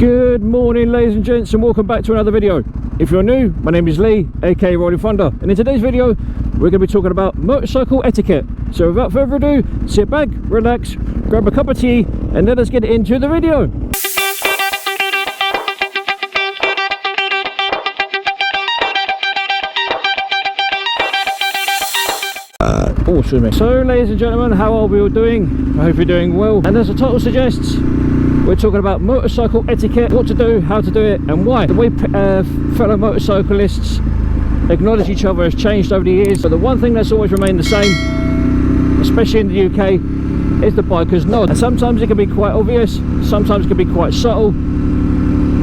Good morning, ladies and gents, and welcome back to another video. If you're new, my name is Lee, aka Rollin Thunder, and in today's video we're going to be talking about motorcycle etiquette. So without further ado, sit back, relax, grab a cup of tea, and let us get into the video. Excuse me. So ladies and gentlemen, how are we all doing? I hope you're doing well. And as the title suggests, we're talking about motorcycle etiquette, what to do, how to do it, and why. The way fellow motorcyclists acknowledge each other has changed over the years, but the one thing that's always remained the same, especially in the UK, is the biker's nod. And sometimes it can be quite obvious, sometimes it can be quite subtle,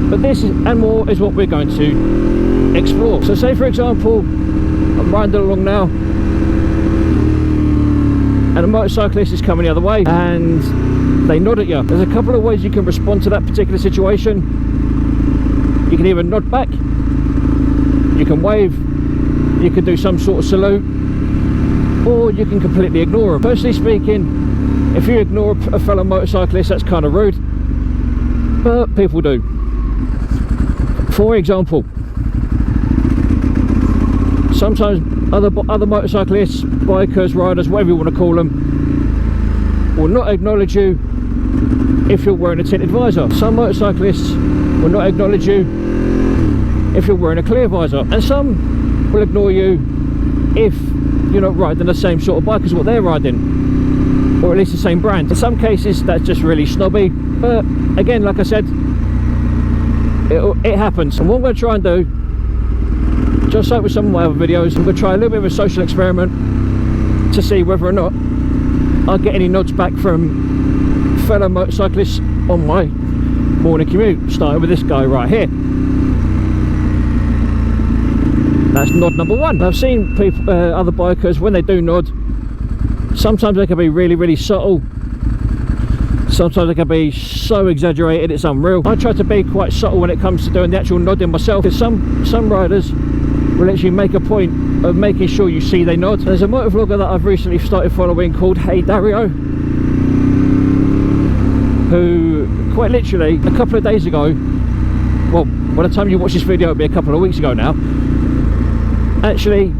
but this and more is what we're going to explore. So say for example, I'm riding along now, and a motorcyclist is coming the other way and they nod at you. There's a couple of ways you can respond to that particular situation. You can either nod back, you can wave, you can do some sort of salute, or you can completely ignore them. Personally speaking, if you ignore a fellow motorcyclist, that's kind of rude, but people do. For example, sometimes other motorcyclists, bikers, riders, whatever you want to call them, will not acknowledge you if you're wearing a tinted visor. Some motorcyclists will not acknowledge you if you're wearing a clear visor, and some will ignore you if you're not riding the same sort of bike as what they're riding, or at least the same brand. In some cases that's just really snobby, but again, like I said, it happens. And what I'm going to try and do, just like with some of my other videos, I'm going to try a little bit of a social experiment to see whether or not I'll get any nods back from fellow motorcyclists on my morning commute, starting with this guy right here. That's nod number one. I've seen people, other bikers, when they do nod, sometimes they can be really subtle, sometimes they can be so exaggerated it's unreal. I try to be quite subtle when it comes to doing the actual nodding myself, because some riders will actually make a point of making sure you see they nod. There's a motovlogger that I've recently started following called Hey Dario, who quite literally a couple of days ago, well, by the time you watch this video it'll be a couple of weeks ago now, actually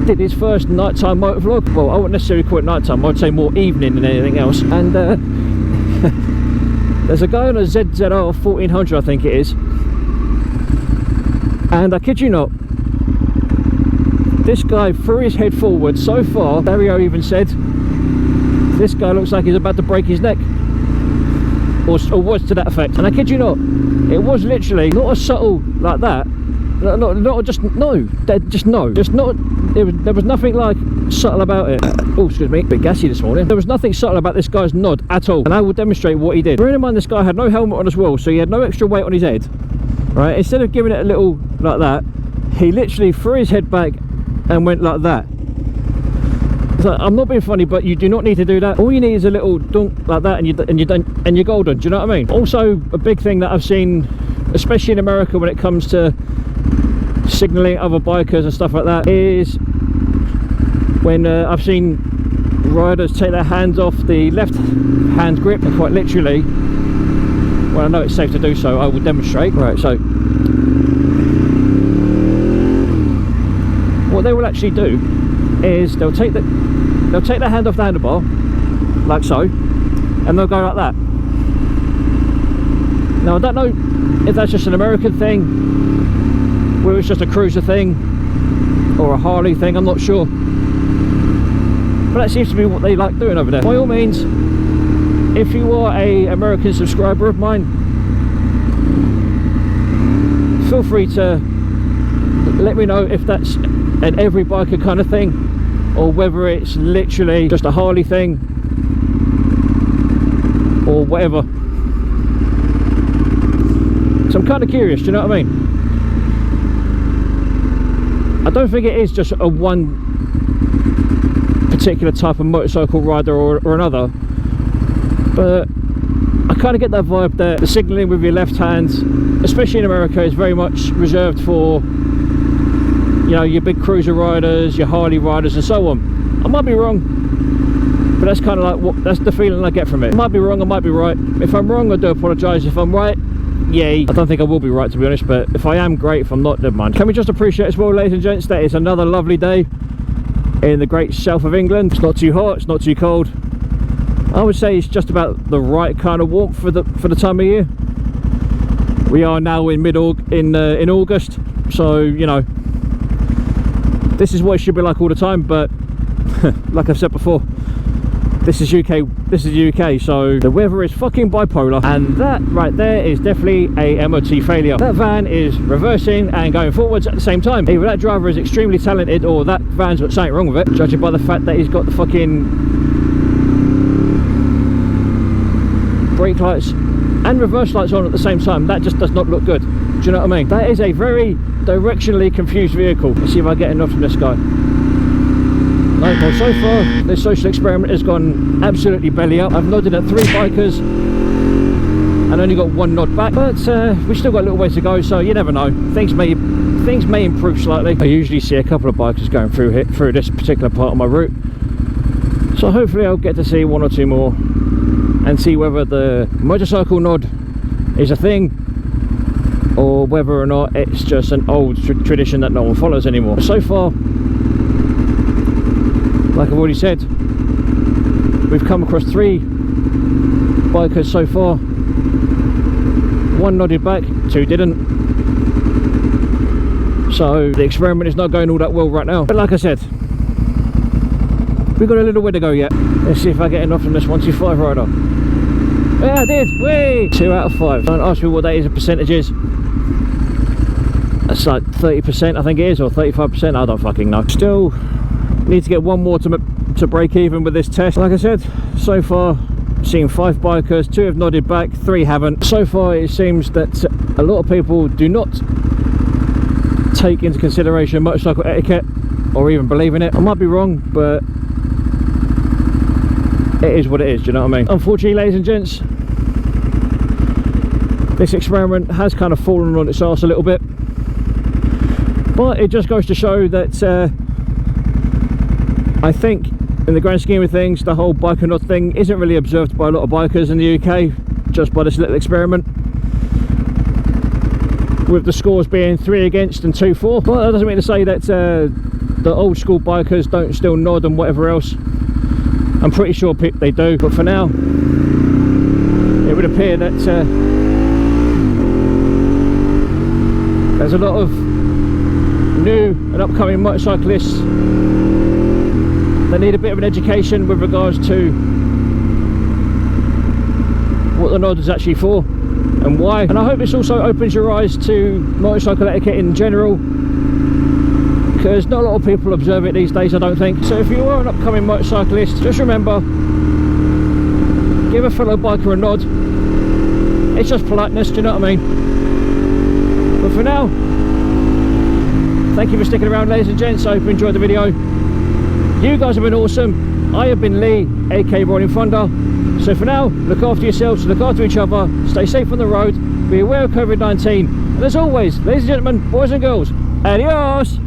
did his first nighttime motovlog. Well, I wouldn't necessarily call it nighttime, I'd say more evening than anything else. And there's a guy on a ZZR 1400, I think it is, and I kid you not, this guy threw his head forward so far, Dario even said, this guy looks like he's about to break his neck, or was to that effect. And I kid you not, it was literally not as subtle like that, there was nothing like subtle about it. Oh, excuse me, a bit gassy this morning. There was nothing subtle about this guy's nod at all, and I will demonstrate what he did. Bearing in mind this guy had no helmet on as well, so he had no extra weight on his head, right? Instead of giving it a little like that, he literally threw his head back and went like that. So I'm not being funny, but you do not need to do that. All you need is a little dunk like that, and you're golden. Do you know what I mean? Also, a big thing that I've seen, especially in America, when it comes to signaling other bikers and stuff like that, is when I've seen riders take their hands off the left hand grip, and quite literally, well, I know it's safe to do so, I will demonstrate. Right, so what they will actually do is they'll take their hand off the handlebar like so, and they'll go like that. Now I don't know if that's just an American thing, whether it's just a cruiser thing or a Harley thing, I'm not sure, but that seems to be what they like doing over there. By all means, if you are a American subscriber of mine, feel free to let me know if that's an every biker kind of thing, or whether it's literally just a Harley thing or whatever. So I'm kind of curious, do you know what I mean? I don't think it is just a one particular type of motorcycle rider or another, but I kind of get that vibe that the signalling with your left hand, especially in America, is very much reserved for, you know, your big cruiser riders, your Harley riders and so on. I might be wrong, but that's kind of like that's the feeling I get from it. I might be wrong, I might be right. If I'm wrong, I do apologise. If I'm right, yay. I don't think I will be right, to be honest, but if I am, great. If I'm not, never mind. Can we just appreciate as well, ladies and gents, that it's another lovely day in the great south of England. It's not too hot, it's not too cold. I would say it's just about the right kind of warmth for the time of year. We are now in in August, so you know, this is what it should be like all the time, but like I've said before, this is UK, so the weather is fucking bipolar, and that right there is definitely a MOT failure. That van is reversing and going forwards at the same time. Either that driver is extremely talented, or that van's got something wrong with it, judging by the fact that he's got the fucking brake lights and reverse lights on at the same time. That just does not look good. Do you know what I mean? That is a very directionally confused vehicle. Let's see if I get enough from this guy. No, well, so far this social experiment has gone absolutely belly up. I've nodded at 3 bikers and only got 1 nod back, but we've still got a little way to go, so you never know. Things may improve slightly. I usually see a couple of bikers going through this particular part of my route, so hopefully I'll get to see 1 or 2 more and see whether the motorcycle nod is a thing, or whether or not it's just an old tradition that no one follows anymore. So far, like I've already said, we've come across 3 bikers so far. 1 nodded back, 2 didn't. So the experiment is not going all that well right now. But like I said, we've got a little way to go yet. Let's see if I get enough from this 125 rider. Yeah, I did. Whee! 2 out of 5. Don't ask me what that is in percentages. That's like 30%, I think it is, or 35%. I don't fucking know. Still need to get 1 more to break even with this test. Like I said, so far seen 5 bikers, 2 have nodded back, 3 haven't. So far it seems that a lot of people do not take into consideration motorcycle etiquette or even believe in it. I might be wrong, but it is what it is, do you know what I mean? Unfortunately, ladies and gents, this experiment has kind of fallen on its arse a little bit, but it just goes to show that I think in the grand scheme of things, the whole biker nod thing isn't really observed by a lot of bikers in the UK, just by this little experiment, with the scores being 3 against and 2 for. But that doesn't mean to say that the old school bikers don't still nod and whatever else. I'm pretty sure they do, but for now it would appear that there's a lot of new and upcoming motorcyclists that need a bit of an education with regards to what the nod is actually for and why. And I hope this also opens your eyes to motorcycle etiquette in general, because not a lot of people observe it these days, I don't think. So if you are an upcoming motorcyclist, just remember, give a fellow biker a nod. It's just politeness, do you know what I mean? But for now, thank you for sticking around, ladies and gents. I hope you enjoyed the video. You guys have been awesome. I have been Lee, aka Rollin Thunder. So for now, look after yourselves, look after each other, stay safe on the road, be aware of COVID-19, and as always, ladies and gentlemen, boys and girls, adios!